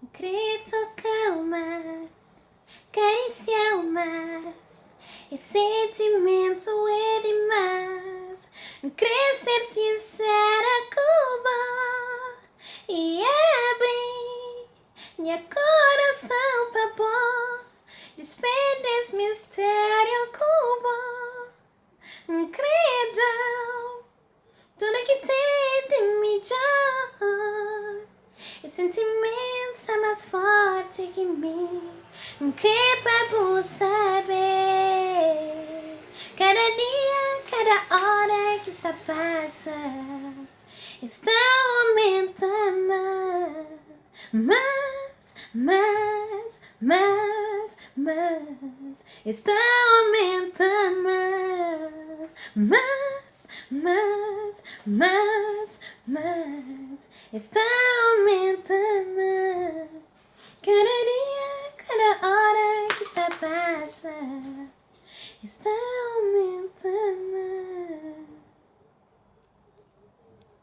Querer tocar mais, cariciar mais. Esse sentimento é demais. Querer ser sincera, Cuba, e abrir meu coração para pôr. Despedes mistério, Cuba. Credo, tudo que tem de melhor. O sentimento é mais forte que mim. Que para saber. Cada dia, cada hora que está passando, está aumentando mais, mais, mais, mais. Está aumentando mais, mais, mais, mais. Está aumentando cada dia, cada hora que está passando, está aumentando.